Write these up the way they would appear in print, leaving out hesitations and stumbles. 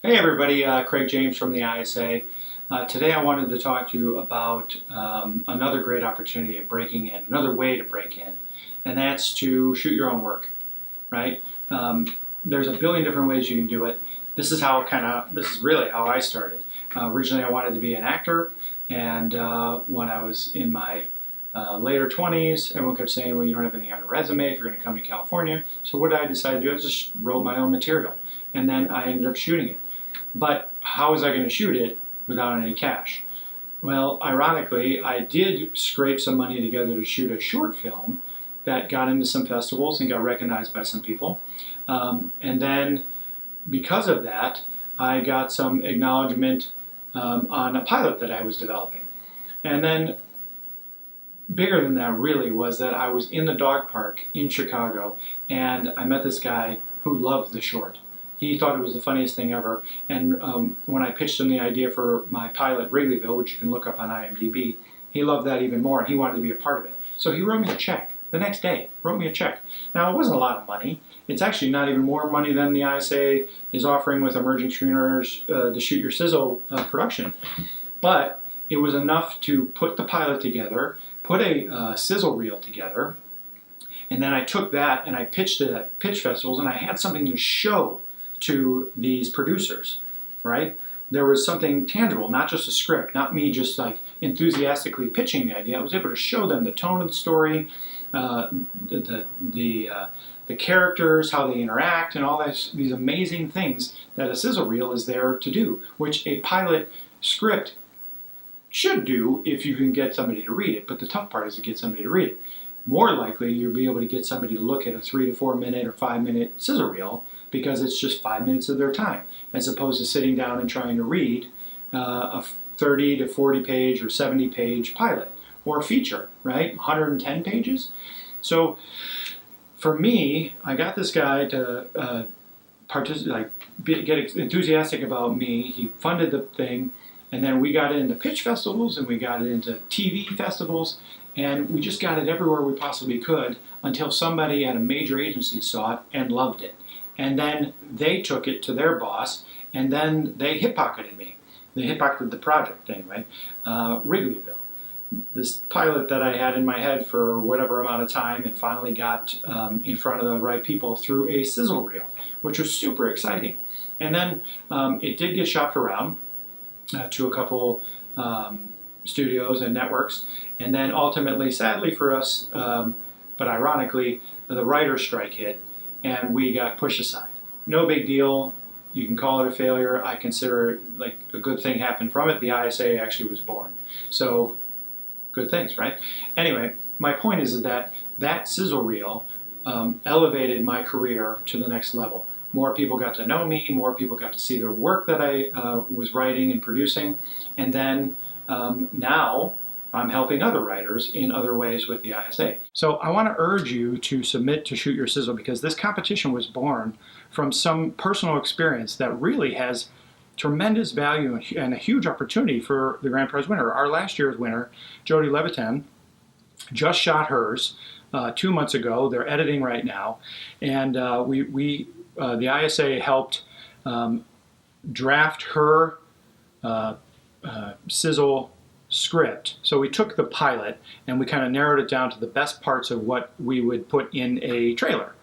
Hey everybody, Craig James from the ISA. Today I wanted to talk to you about another great opportunity of breaking in, another way to break in, and that's to shoot your own work, right? There's a billion different ways you can do it. This is really how I started. Originally I wanted to be an actor, and when I was in my later 20s, everyone kept saying, well, you don't have anything on a resume if you're going to come to California. So what did I decide to do? I just wrote my own material, and then I ended up shooting it. But how was I going to shoot it without any cash? Well, ironically, I did scrape some money together to shoot a short film that got into some festivals and got recognized by some people. And then because of that, I got some acknowledgement on a pilot that I was developing. And then bigger than that really was that I was in the dog park in Chicago and I met this guy who loved the short. He thought it was the funniest thing ever, and when I pitched him the idea for my pilot, Wrigleyville, which you can look up on IMDb, he loved that even more, and he wanted to be a part of it. So he wrote me a check the next day, wrote me a check. Now, it wasn't a lot of money. It's actually not even more money than the ISA is offering with emerging screenwriters to shoot your Sizzle production. But it was enough to put the pilot together, put a Sizzle reel together, and then I took that and I pitched it at pitch festivals, and I had something to show to these producers, right? There was something tangible, not just a script, not me just like enthusiastically pitching the idea. I was able to show them the tone of the story, the characters, how they interact, and all these amazing things that a sizzle reel is there to do, which a pilot script should do if you can get somebody to read it. But the tough part is to get somebody to read it. More likely, you'll be able to get somebody to look at a 3 to 4 minute or 5 minute sizzle reel because it's just 5 minutes of their time, as opposed to sitting down and trying to read a 30 to 40 page or 70 page pilot or feature, right? 110 pages. So for me, I got this guy to get enthusiastic about me. He funded the thing, and then we got it into pitch festivals and we got it into TV festivals, and we just got it everywhere we possibly could until somebody at a major agency saw it and loved it. And then they took it to their boss, and then they hip-pocketed me. They hip-pocketed the project anyway, Wrigleyville. This pilot that I had in my head for whatever amount of time and finally got in front of the right people through a sizzle reel, which was super exciting. And then it did get shopped around to a couple studios and networks, and then ultimately, sadly for us, but ironically, the writer's strike hit, and we got pushed aside. No big deal. You can call it a failure. I consider it like a good thing happened from it. The ISA actually was born. So, good things, right? Anyway, my point is that sizzle reel elevated my career to the next level. More people got to know me, more people got to see the work that I was writing and producing, and then now I'm helping other writers in other ways with the ISA. So I want to urge you to submit to Shoot Your Sizzle, because this competition was born from some personal experience that really has tremendous value and a huge opportunity for the grand prize winner. Our last year's winner, Jody Levitan, just shot hers 2 months ago. They're editing right now, and the ISA helped draft her Sizzle script. So we took the pilot and we kind of narrowed it down to the best parts of what we would put in a trailer.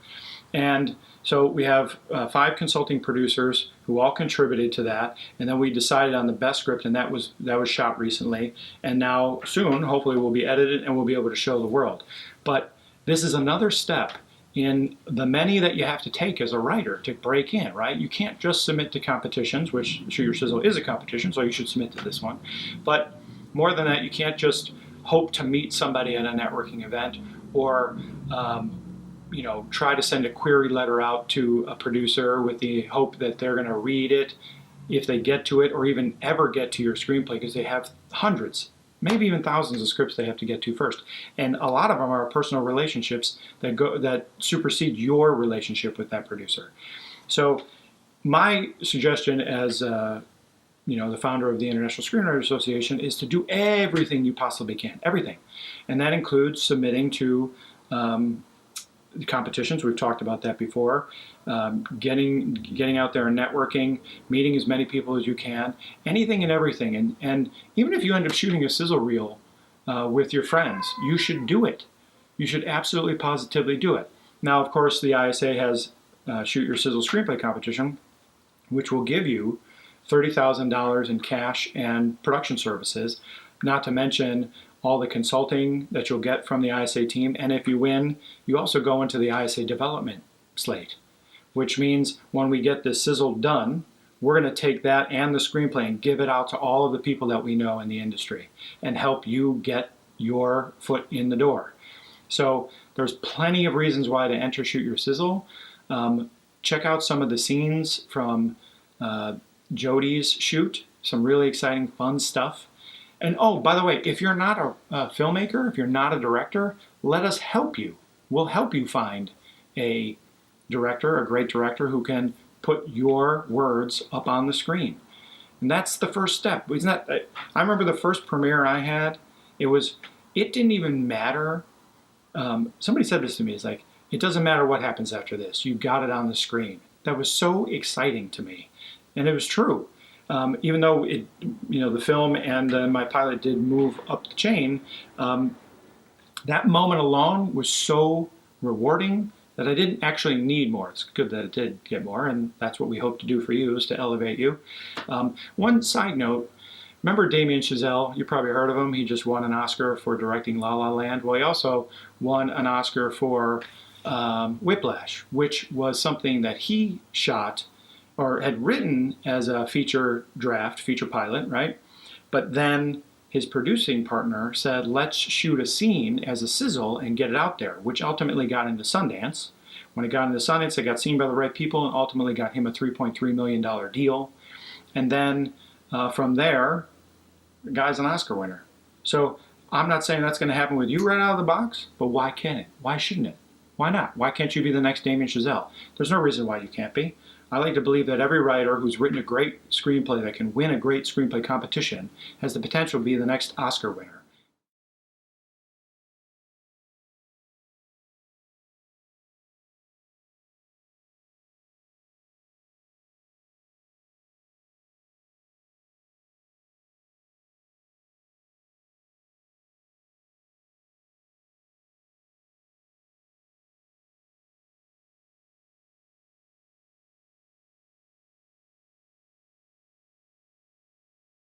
And so we have 5 consulting producers who all contributed to that, and then we decided on the best script, and that was shot recently, and now soon hopefully will be edited and we'll be able to show the world. But this is another step in the many that you have to take as a writer to break in, right? You can't just submit to competitions, which Shoot Your Sizzle is a competition, so you should submit to this one. But more than that, you can't just hope to meet somebody at a networking event or try to send a query letter out to a producer with the hope that they're going to read it if they get to it, or even ever get to your screenplay, because they have hundreds, maybe even thousands of scripts they have to get to first. And a lot of them are personal relationships that supersede your relationship with that producer. So my suggestion as the founder of the International Screenwriters Association is to do everything you possibly can, everything. And that includes submitting to competitions. We've talked about that before. Getting out there and networking, meeting as many people as you can, anything and everything. And even if you end up shooting a sizzle reel with your friends, you should do it. You should absolutely positively do it. Now, of course, the ISA has Shoot Your Sizzle Screenplay Competition, which will give you $30,000 in cash and production services, not to mention all the consulting that you'll get from the ISA team. And if you win, you also go into the ISA development slate, which means when we get this Sizzle done, we're going to take that and the screenplay and give it out to all of the people that we know in the industry and help you get your foot in the door. So there's plenty of reasons why to enter Shoot Your Sizzle. Check out some of the scenes from Jody's shoot, some really exciting, fun stuff. And oh, by the way, if you're not a filmmaker, if you're not a director, let us help you. We'll help you find a director, a great director who can put your words up on the screen. And that's the first step. Isn't that, I remember the first premiere I had, it didn't even matter. Somebody said this to me, it's like, it doesn't matter what happens after this. You got it on the screen. That was so exciting to me. And it was true. Even though the film and my pilot did move up the chain, that moment alone was so rewarding that I didn't actually need more. It's good that it did get more, and that's what we hope to do for you, is to elevate you. One side note, remember Damien Chazelle? You probably heard of him. He just won an Oscar for directing La La Land. Well, he also won an Oscar for Whiplash, which was something that he shot or had written as a feature pilot, right? But then his producing partner said, let's shoot a scene as a sizzle and get it out there, which ultimately got into Sundance. When it got into Sundance, it got seen by the right people and ultimately got him a $3.3 million deal. And then from there, the guy's an Oscar winner. So I'm not saying that's going to happen with you right out of the box, but why can't it? Why shouldn't it? Why not? Why can't you be the next Damien Chazelle? There's no reason why you can't be. I like to believe that every writer who's written a great screenplay that can win a great screenplay competition has the potential to be the next Oscar winner.